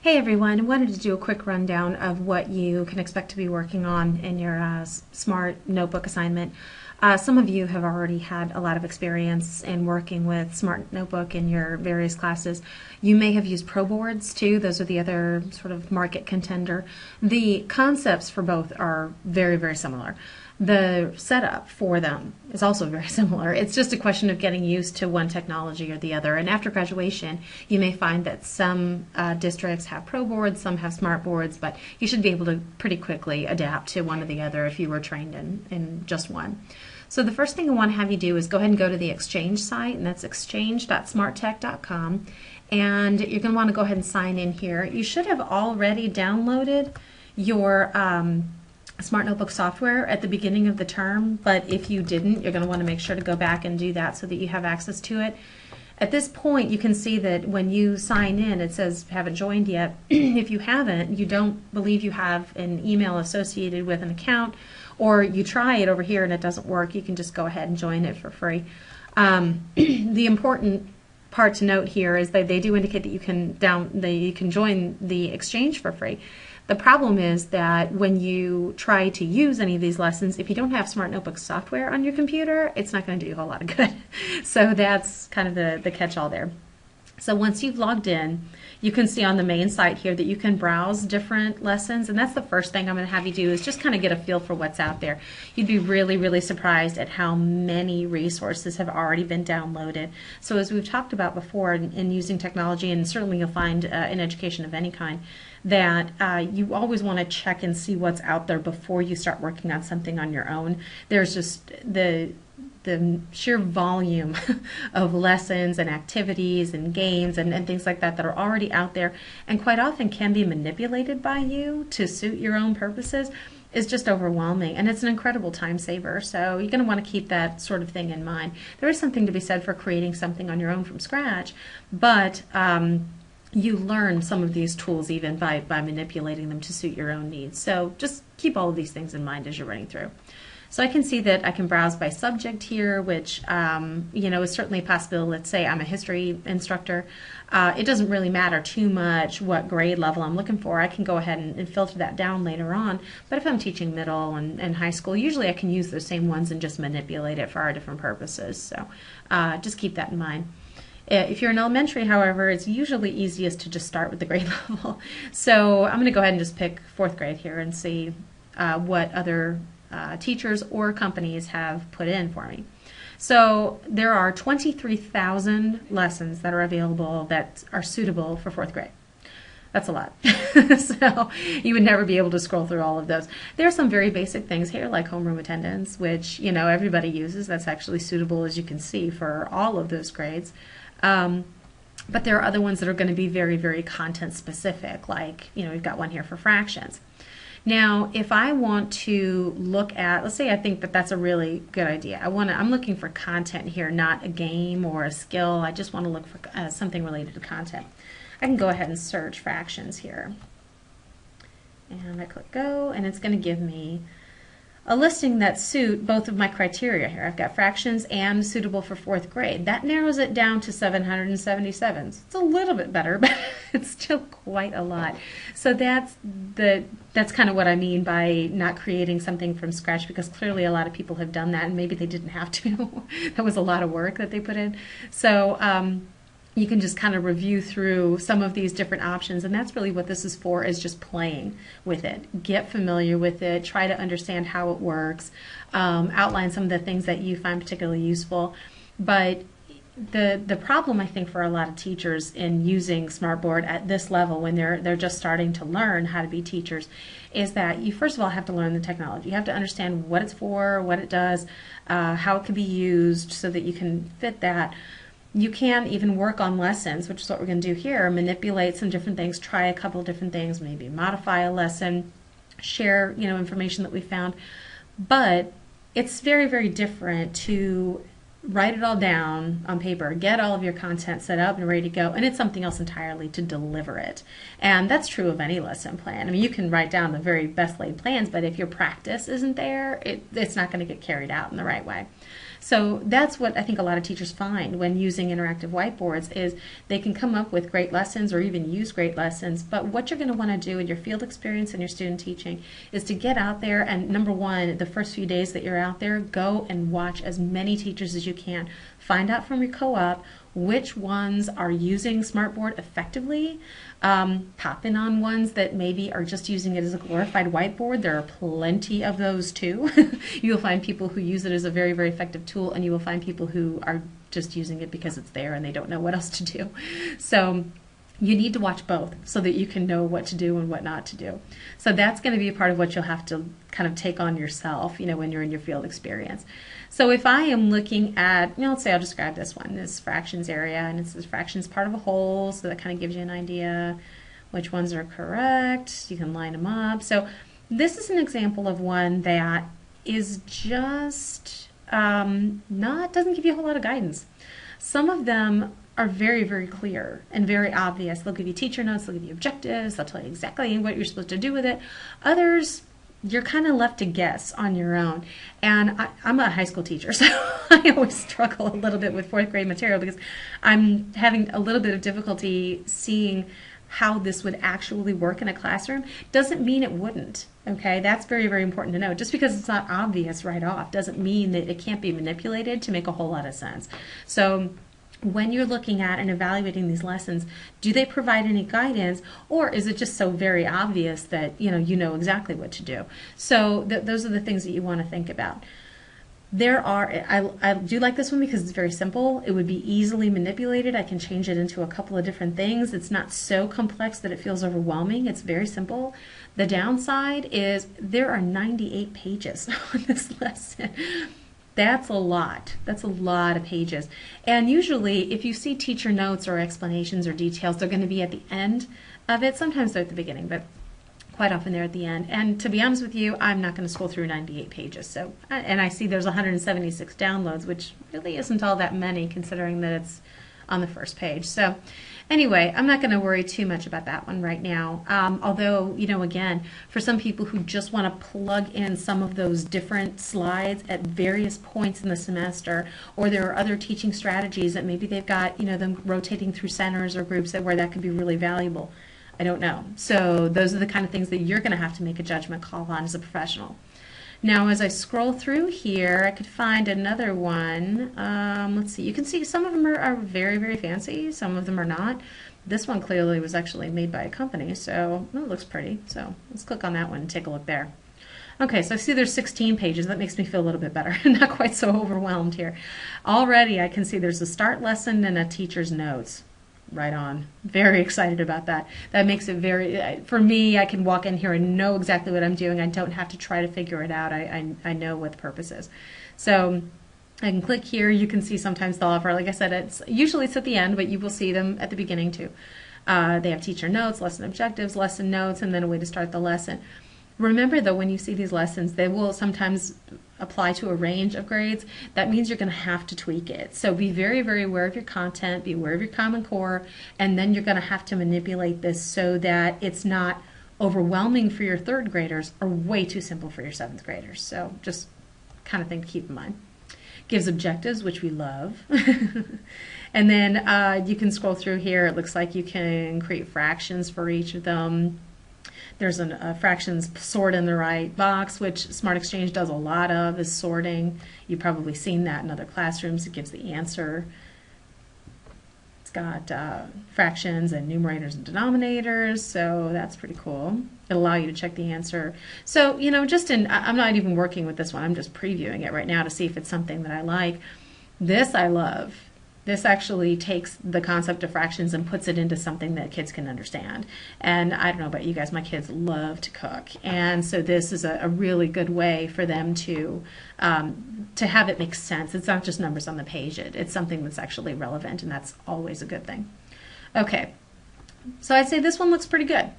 Hey everyone, I wanted to do a quick rundown of what you can expect to be working on in your SMART notebook assignment. Some of you have already had a lot of experience in working with SMART notebook in your various classes. You may have used Pro boards too. Those are the other sort of market contender. The concepts for both are very, very similar. The setup for them is also very similar. It's just a question of getting used to one technology or the other. And after graduation, you may find that some districts have Pro boards, some have Smart boards, but you should be able to pretty quickly adapt to one or the other if you were trained in just one. So the first thing I want to have you do is go ahead and go to the Exchange site, and that's exchange.smarttech.com. And you're going to want to go ahead and sign in here. You should have already downloaded your Smart Notebook software at the beginning of the term, but if you didn't, you're going to want to make sure to go back and do that so that you have access to it. At this point, you can see that when you sign in, it says haven't joined yet. If you haven't, you don't believe you have an email associated with an account, or you try it over here and it doesn't work, you can just go ahead and join it for free. The important part to note here is that they do indicate that you can join the Exchange for free. The problem is that when you try to use any of these lessons, if you don't have Smart Notebook software on your computer, it's not going to do you a whole lot of good. So that's kind of the catch-all there. So once you've logged in, you can see on the main site here that you can browse different lessons, and that's the first thing I'm going to have you do is just kind of get a feel for what's out there. You'd be really, really surprised at how many resources have already been downloaded. So as we've talked about before in using technology, and certainly you'll find in education of any kind, that you always want to check and see what's out there before you start working on something on your own. There's just the sheer volume of lessons and activities and games and things like that that are already out there and quite often can be manipulated by you to suit your own purposes is just overwhelming, and it's an incredible time saver. So you're going to want to keep that sort of thing in mind. There is something to be said for creating something on your own from scratch, but you learn some of these tools even by manipulating them to suit your own needs. So just keep all of these things in mind as you're running through. So I can see that I can browse by subject here, which is certainly a possibility. Let's say I'm a history instructor. It doesn't really matter too much what grade level I'm looking for. I can go ahead and filter that down later on. But if I'm teaching middle and high school, usually I can use those same ones and just manipulate it for our different purposes. So just keep that in mind. If you're in elementary, however, it's usually easiest to just start with the grade level. So I'm going to go ahead and just pick 4th grade here and see what other teachers or companies have put in for me. So there are 23,000 lessons that are available that are suitable for 4th grade. That's a lot. So you would never be able to scroll through all of those. There are some very basic things here like homeroom attendance, which everybody uses. That's actually suitable, as you can see, for all of those grades. But there are other ones that are going to be very, very content specific, like we've got one here for fractions. Now, if I want to look at, let's say I think that that's a really good idea. I'm looking for content here, not a game or a skill. I just want to look for something related to content. I can go ahead and search fractions here. And I click go, and it's going to give me a listing that suit both of my criteria here. I've got fractions and suitable for 4th grade. That narrows it down to 777. It's a little bit better, but it's still quite a lot. So that's kind of what I mean by not creating something from scratch, because clearly a lot of people have done that and maybe they didn't have to. That was a lot of work that they put in. So you can just kind of review through some of these different options, and that's really what this is for, is just playing with it. Get familiar with it, try to understand how it works, outline some of the things that you find particularly useful. But the problem, I think, for a lot of teachers in using Smartboard at this level when they're just starting to learn how to be teachers is that you first of all have to learn the technology. You have to understand what it's for, what it does, how it can be used so that you can fit that. You can even work on lessons, which is what we're going to do here, manipulate some different things, try a couple of different things, maybe modify a lesson, share information that we found. But it's very, very different to write it all down on paper, get all of your content set up and ready to go, and it's something else entirely to deliver it. And that's true of any lesson plan. I mean, you can write down the very best laid plans, but if your practice isn't there, it's not going to get carried out in the right way. So that's what I think a lot of teachers find when using interactive whiteboards is they can come up with great lessons or even use great lessons, but what you're going to want to do in your field experience and your student teaching is to get out there and, number one, the first few days that you're out there, go and watch as many teachers as you can. Find out from your co-op which ones are using Smartboard effectively. Pop in on ones that maybe are just using it as a glorified whiteboard. There are plenty of those too. You'll find people who use it as a very, very effective tool, and you will find people who are just using it because it's there and they don't know what else to do. So you need to watch both so that you can know what to do and what not to do. So that's going to be a part of what you'll have to kind of take on yourself, when you're in your field experience. So if I am looking at, let's say I'll just grab this one, this fractions area, and it says fractions part of a whole, so that kind of gives you an idea which ones are correct. You can line them up. So this is an example of one that is just doesn't give you a whole lot of guidance. Some of them are very, very clear and very obvious. They'll give you teacher notes, they'll give you objectives, they'll tell you exactly what you're supposed to do with it. Others, you're kind of left to guess on your own. And I'm a high school teacher, so I always struggle a little bit with fourth grade material because I'm having a little bit of difficulty seeing how this would actually work in a classroom. Doesn't mean it wouldn't, okay? That's very, very important to know. Just because it's not obvious right off doesn't mean that it can't be manipulated to make a whole lot of sense. So when you're looking at and evaluating these lessons, do they provide any guidance, or is it just so very obvious that you know exactly what to do? So those are the things that you want to think about. I do like this one because it's very simple. It would be easily manipulated. I can change it into a couple of different things. It's not so complex that it feels overwhelming. It's very simple. The downside is there are 98 pages on this lesson. That's a lot. That's a lot of pages. And usually if you see teacher notes or explanations or details, they're going to be at the end of it. Sometimes they're at the beginning, but quite often they're at the end. And to be honest with you, I'm not going to scroll through 98 pages. So, and I see there's 176 downloads, which really isn't all that many considering that it's on the first page. So anyway, I'm not going to worry too much about that one right now. Although, again, for some people who just want to plug in some of those different slides at various points in the semester, or there are other teaching strategies that maybe they've got, them rotating through centers or groups where that could be really valuable. I don't know. So those are the kind of things that you're going to have to make a judgment call on as a professional. Now, as I scroll through here, I could find another one. Let's see. You can see some of them are very, very fancy. Some of them are not. This one clearly was actually made by a company, so it looks pretty. So let's click on that one and take a look there. Okay, so I see there's 16 pages. That makes me feel a little bit better. Not quite so overwhelmed here. Already I can see there's a start lesson and a teacher's notes. Right on. Very excited about that. That makes it very, for me, I can walk in here and know exactly what I'm doing. I don't have to try to figure it out. I know what the purpose is. So I can click here. You can see sometimes they'll offer, like I said, usually it's at the end, but you will see them at the beginning too. They have teacher notes, lesson objectives, lesson notes, and then a way to start the lesson. Remember though, when you see these lessons, they will sometimes apply to a range of grades. That means you're going to have to tweak it. So be very, very aware of your content, be aware of your Common Core, and then you're going to have to manipulate this so that it's not overwhelming for your third graders or way too simple for your seventh graders. So just kind of thing to keep in mind. Gives objectives, which we love. And then you can scroll through here. It looks like you can create fractions for each of them. There's a fractions sort in the right box, which Smart Exchange does a lot of, is sorting. You've probably seen that in other classrooms. It gives the answer. It's got fractions and numerators and denominators, so that's pretty cool. It'll allow you to check the answer. So, I'm not even working with this one. I'm just previewing it right now to see if it's something that I like. This I love. This actually takes the concept of fractions and puts it into something that kids can understand. And I don't know about you guys, my kids love to cook. And so this is a really good way for them to have it make sense. It's not just numbers on the page. It's something that's actually relevant, and that's always a good thing. Okay, so I'd say this one looks pretty good.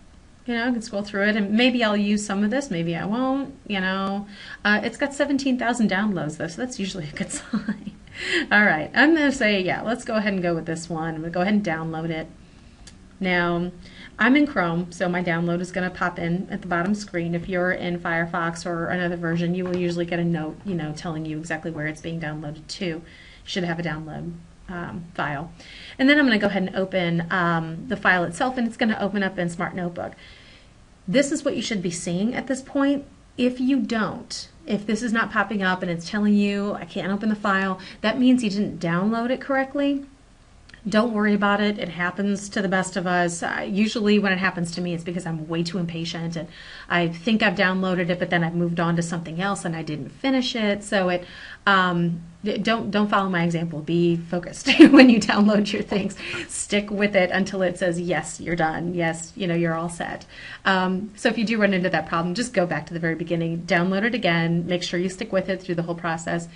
I can scroll through it, and maybe I'll use some of this, maybe I won't, It's got 17,000 downloads, though, so that's usually a good sign. All right, I'm going to say, yeah, let's go ahead and go with this one. I'm going to go ahead and download it. Now, I'm in Chrome, so my download is going to pop in at the bottom screen. If you're in Firefox or another version, you will usually get a note, telling you exactly where it's being downloaded to. You should have a download file. And then I'm going to go ahead and open the file itself, and it's going to open up in Smart Notebook. This is what you should be seeing at this point. If you don't, if this is not popping up and it's telling you I can't open the file, that means you didn't download it correctly. Don't worry about it. It happens to the best of us. Usually when it happens to me, it's because I'm way too impatient and I think I've downloaded it, but then I've moved on to something else and I didn't finish it. So don't follow my example. Be focused when you download your things. Stick with it until it says, yes, you're done. Yes, you're all set. So if you do run into that problem, just go back to the very beginning, download it again, make sure you stick with it through the whole process.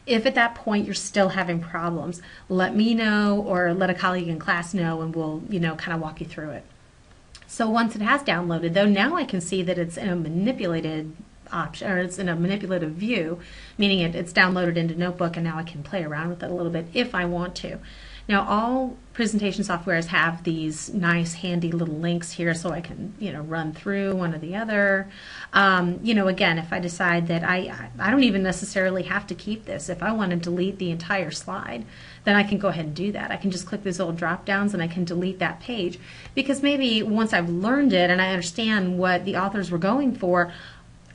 If at that point you're still having problems, let me know or let a colleague in class know, and we'll, kind of walk you through it. So once it has downloaded, though, now I can see that it's in a manipulated option, or it's in a manipulative view, meaning it's downloaded into Notebook, and now I can play around with it a little bit if I want to. Now, all presentation softwares have these nice, handy little links here, so I can, run through one or the other. Again, if I decide that I don't even necessarily have to keep this. If I want to delete the entire slide, then I can go ahead and do that. I can just click these little drop downs and I can delete that page, because maybe once I've learned it and I understand what the authors were going for,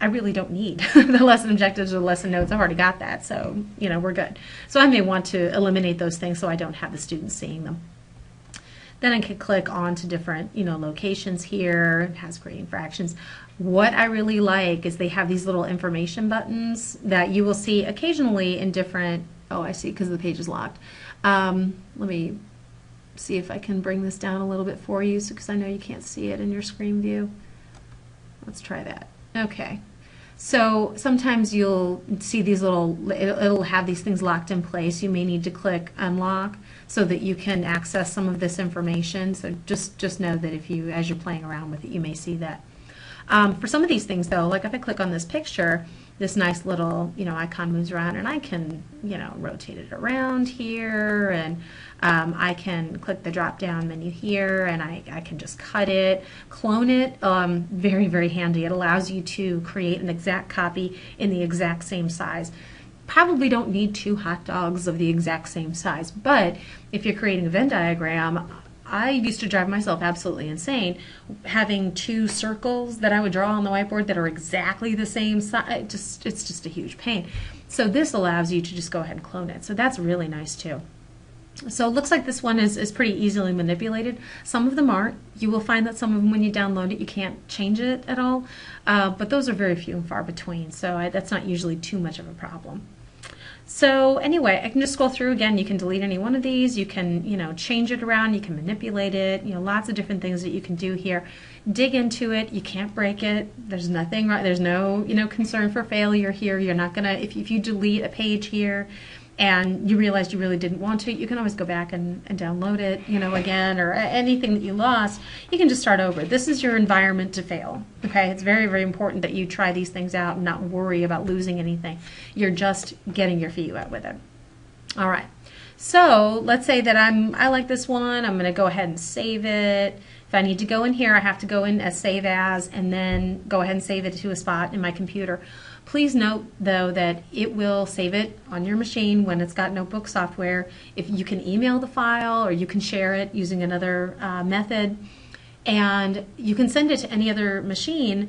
I really don't need the lesson objectives or the lesson notes. I've already got that, so we're good. So I may want to eliminate those things so I don't have the students seeing them. Then I can click on to different locations here. It has grading fractions. What I really like is they have these little information buttons that you will see occasionally in different, oh, I see, because the page is locked. Let me see if I can bring this down a little bit for you, because I know you can't see it in your screen view. Let's try that. Okay, so sometimes you'll see these little, it'll have these things locked in place. You may need to click unlock so that you can access some of this information. So just know that if you, as you're playing around with it, you may see that. For some of these things though, like if I click on this picture, this nice little icon moves around, and I can rotate it around here, and I can click the drop down menu here, and I can just cut it, clone it. Very, very handy. It allows you to create an exact copy in the exact same size. Probably don't need 2 hot dogs of the exact same size, but if you're creating a Venn diagram, I used to drive myself absolutely insane having 2 circles that I would draw on the whiteboard that are exactly the same size. It's just a huge pain. So this allows you to just go ahead and clone it. So that's really nice too. So it looks like this one is pretty easily manipulated. Some of them aren't. You will find that some of them, when you download it, you can't change it at all. But those are very few and far between. So that's not usually too much of a problem. So anyway, I can just scroll through again. You can delete any one of these. You can, change it around. You can manipulate it. Lots of different things that you can do here. Dig into it. You can't break it. There's nothing. There's no, concern for failure here. You're not gonna. If you delete a page here, and you realized you really didn't want to, you can always go back and download it, again, or anything that you lost, you can just start over. This is your environment to fail, okay? It's very, very important that you try these things out and not worry about losing anything. You're just getting your feet wet with it. All right, so let's say that I like this one. I'm gonna go ahead and save it. If I need to go in here, I have to go in as save as, and then go ahead and save it to a spot in my computer. Please note, though, that it will save it on your machine when it's got Notebook software. If you can email the file, or you can share it using another method, and you can send it to any other machine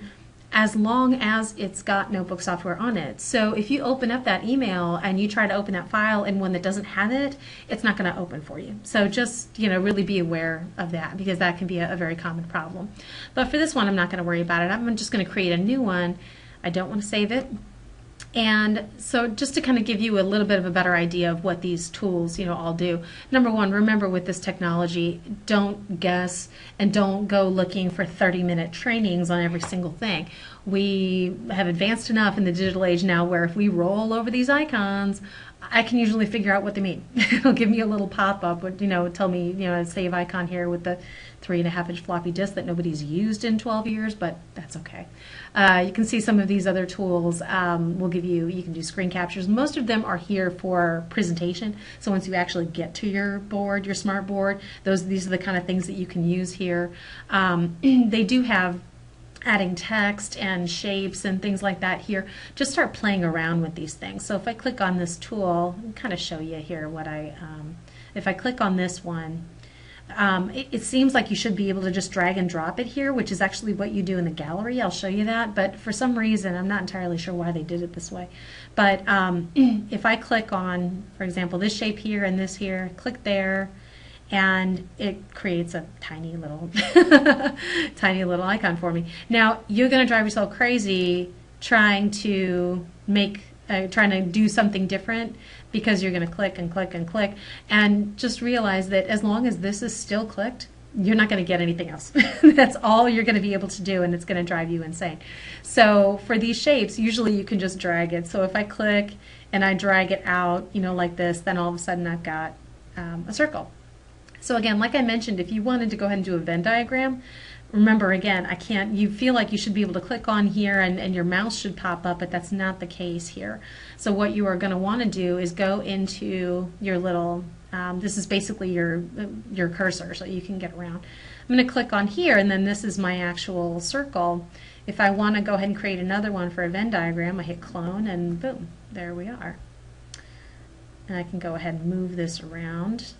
as long as it's got Notebook software on it. So if you open up that email and you try to open that file in one that doesn't have it, it's not going to open for you. So just really be aware of that, because that can be a very common problem. But for this one, I'm not going to worry about it. I'm just going to create a new one. I don't want to save it. And so just to kind of give you a little bit of a better idea of what these tools, all do. Number one, remember with this technology, don't guess and don't go looking for 30-minute trainings on every single thing. We have advanced enough in the digital age now where if we roll over these icons, I can usually figure out what they mean. It'll give me a little pop-up, tell me, a save icon here with the 3.5-inch floppy disk that nobody's used in 12 years, but that's okay. You can see some of these other tools will give you can do screen captures. Most of them are here for presentation. So once you actually get to your board, your smart board, these are the kind of things that you can use here. They do have adding text and shapes and things like that here. Just start playing around with these things. So if I click on this tool, I'll kind of show you here what if I click on this one, it seems like you should be able to just drag and drop it here, which is actually what you do in the gallery. I'll show you that, but for some reason, I'm not entirely sure why they did it this way. But if I click on, for example, this shape here and this here, click there, and it creates a tiny little tiny little icon for me. Now you're going to drive yourself crazy trying to do something different, because you're going to click and click and click, and just realize that as long as this is still clicked, you're not going to get anything else. That's all you're going to be able to do, and it's going to drive you insane. So for these shapes, usually you can just drag it. So if I click and I drag it out, like this, then all of a sudden I've got a circle. So again, like I mentioned, if you wanted to go ahead and do a Venn diagram, remember again, you feel like you should be able to click on here and your mouse should pop up, but that's not the case here. So what you are going to want to do is go into your little, this is basically your cursor, so you can get around. I'm going to click on here, and then this is my actual circle. If I want to go ahead and create another one for a Venn diagram, I hit clone, and boom, there we are. And I can go ahead and move this around.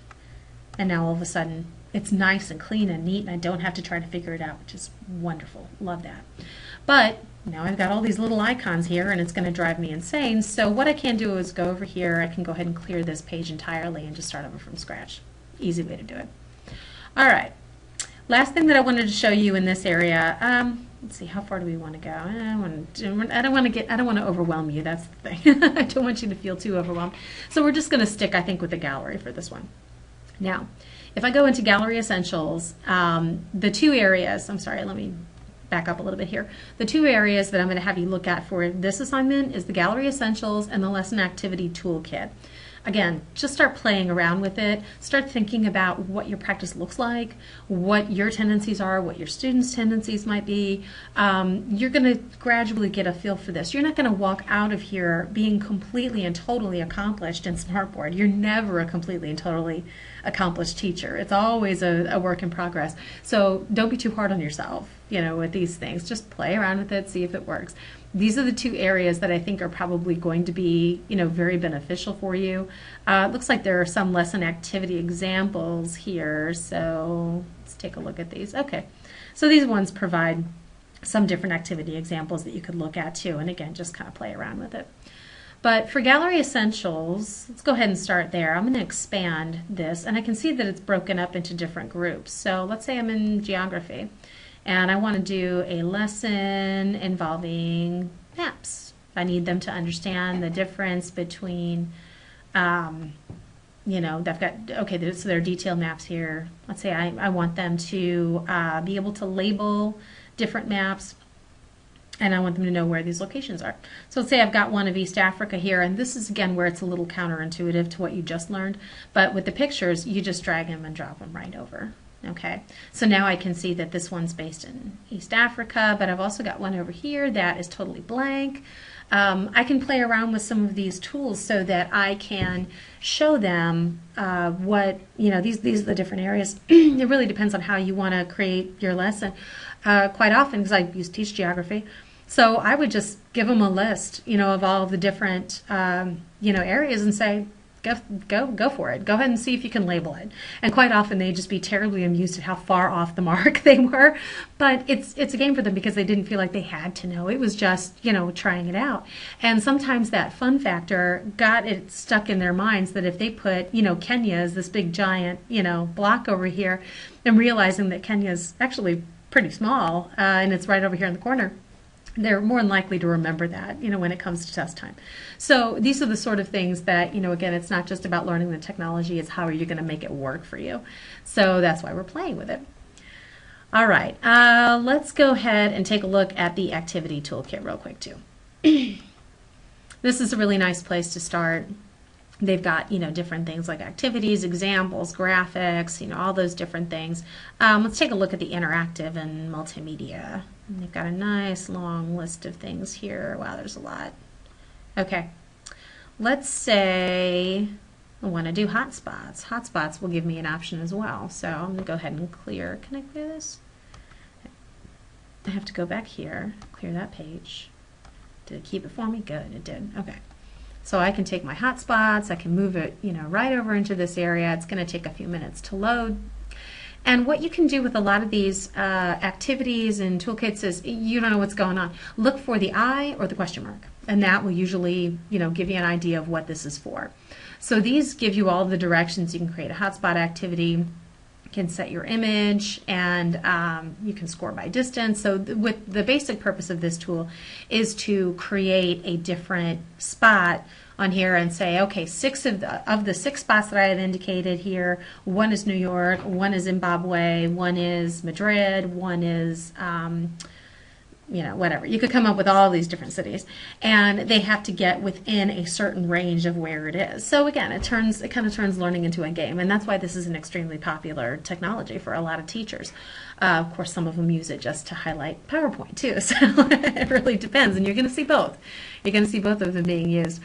And now all of a sudden it's nice and clean and neat, and I don't have to try to figure it out, which is wonderful. Love that. But now I've got all these little icons here, and it's going to drive me insane. So what I can do is go over here. I can go ahead and clear this page entirely and just start over from scratch. Easy way to do it. All right. Last thing that I wanted to show you in this area. Let's see, how far do we want to go? I don't want to overwhelm you. That's the thing. I don't want you to feel too overwhelmed. So we're just going to stick, I think, with the gallery for this one. Now, if I go into Gallery Essentials, the two areas, I'm sorry, let me back up a little bit here. The two areas that I'm going to have you look at for this assignment is the Gallery Essentials and the Lesson Activity Toolkit. Again, just start playing around with it. Start thinking about what your practice looks like, what your tendencies are, what your students' tendencies might be. You're going to gradually get a feel for this. You're not going to walk out of here being completely and totally accomplished in Smartboard. You're never a completely and totally accomplished teacher. It's always a work in progress. So don't be too hard on yourself, with these things. Just play around with it, see if it works. These are the two areas that I think are probably going to be, very beneficial for you. It looks like there are some lesson activity examples here, so let's take a look at these. Okay, so these ones provide some different activity examples that you could look at too, and again, just kind of play around with it. But for Gallery Essentials, let's go ahead and start there. I'm going to expand this, and I can see that it's broken up into different groups. So let's say I'm in geography, and I want to do a lesson involving maps. I need them to understand the difference between, they've got, okay, so there are detailed maps here. Let's say I want them to be able to label different maps, and I want them to know where these locations are. So let's say I've got one of East Africa here, and this is again where it's a little counterintuitive to what you just learned, but with the pictures, you just drag them and drop them right over. Okay, so now I can see that this one's based in East Africa, but I've also got one over here that is totally blank. I can play around with some of these tools so that I can show them what, these are the different areas. It really depends on how you want to create your lesson. Quite often, because I teach geography, so I would just give them a list, of all of the different, areas and say, go for it. Go ahead and see if you can label it. And quite often they'd just be terribly amused at how far off the mark they were. But it's a game for them because they didn't feel like they had to know. It was just, trying it out. And sometimes that fun factor got it stuck in their minds that if they put, Kenya is this big giant, block over here, and realizing that Kenya is actually pretty small and it's right over here in the corner, they're more than likely to remember that, when it comes to test time. So these are the sort of things that, again, it's not just about learning the technology, it's how are you going to make it work for you. So that's why we're playing with it. All right, let's go ahead and take a look at the Activity Toolkit real quick too. This is a really nice place to start. They've got, different things like activities, examples, graphics, all those different things. Let's take a look at the interactive and multimedia. And they've got a nice long list of things here. Wow, there's a lot. Okay, let's say I want to do hotspots. Hotspots will give me an option as well. So I'm going to go ahead and clear. Can I clear this? I have to go back here, clear that page. Did it keep it for me? Good, it did. Okay. So I can take my hotspots, I can move it, right over into this area. It's going to take a few minutes to load. And what you can do with a lot of these activities and toolkits is, you don't know what's going on. Look for the I or the question mark, and that will usually, give you an idea of what this is for. So these give you all the directions. You can create a hotspot activity. Can set your image, and you can score by distance. So with the basic purpose of this tool is to create a different spot on here and say, okay, 6 of the 6 spots that I have indicated here, 1 is New York, 1 is Zimbabwe, 1 is Madrid, 1 is whatever. You could come up with all these different cities, and they have to get within a certain range of where it is. So again, it kind of turns learning into a game, and that's why this is an extremely popular technology for a lot of teachers. Of course, some of them use it just to highlight PowerPoint too, so it really depends, and you're going to see both. You're going to see both of them being used.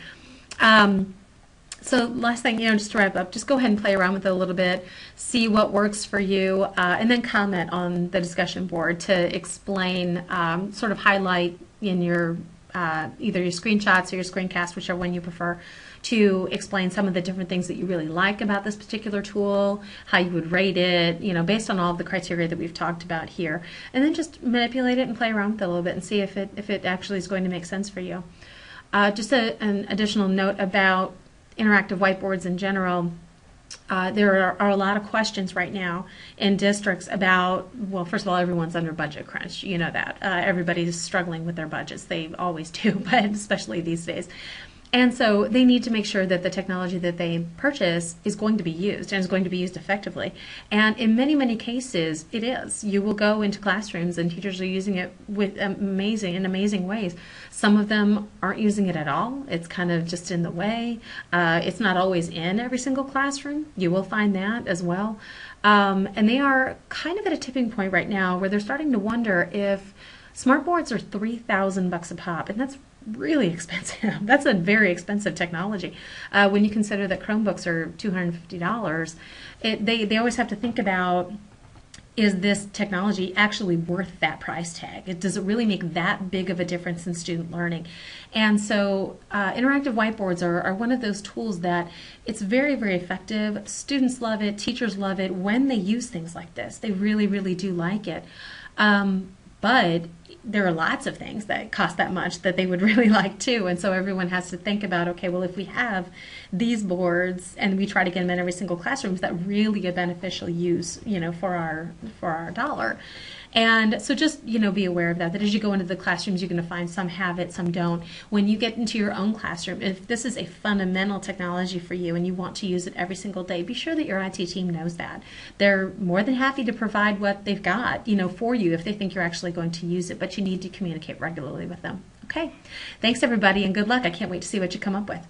So last thing, just to wrap up, just go ahead and play around with it a little bit, see what works for you, and then comment on the discussion board to explain, sort of highlight in your either your screenshots or your screencast, whichever one you prefer, to explain some of the different things that you really like about this particular tool, how you would rate it, based on all of the criteria that we've talked about here, and then just manipulate it and play around with it a little bit and see if it actually is going to make sense for you. Just an additional note about interactive whiteboards in general. There are a lot of questions right now in districts about, well, first of all, everyone's under budget crunch. You know that. Everybody's struggling with their budgets. They always do, but especially these days. And so they need to make sure that the technology that they purchase is going to be used and is going to be used effectively. And in many, many cases, it is. You will go into classrooms and teachers are using it with amazing ways. Some of them aren't using it at all. It's kind of just in the way. It's not always in every single classroom. You will find that as well. And they are kind of at a tipping point right now where they're starting to wonder if smart boards are $3,000 a pop, and that's really expensive. That's a very expensive technology. When you consider that Chromebooks are $250, they always have to think about, is this technology actually worth that price tag? Does it really make that big of a difference in student learning? And so interactive whiteboards are one of those tools that it's very, very effective. Students love it. Teachers love it when they use things like this. They really, really do like it. But there are lots of things that cost that much that they would really like too, and so everyone has to think about, okay, well, if we have these boards and we try to get them in every single classroom, is that really a beneficial use, for our dollar? And so just, be aware of that as you go into the classrooms, you're going to find some have it, some don't. When you get into your own classroom, if this is a fundamental technology for you and you want to use it every single day, be sure that your IT team knows that. They're more than happy to provide what they've got, for you if they think you're actually going to use it, but you need to communicate regularly with them. Okay, thanks everybody and good luck. I can't wait to see what you come up with.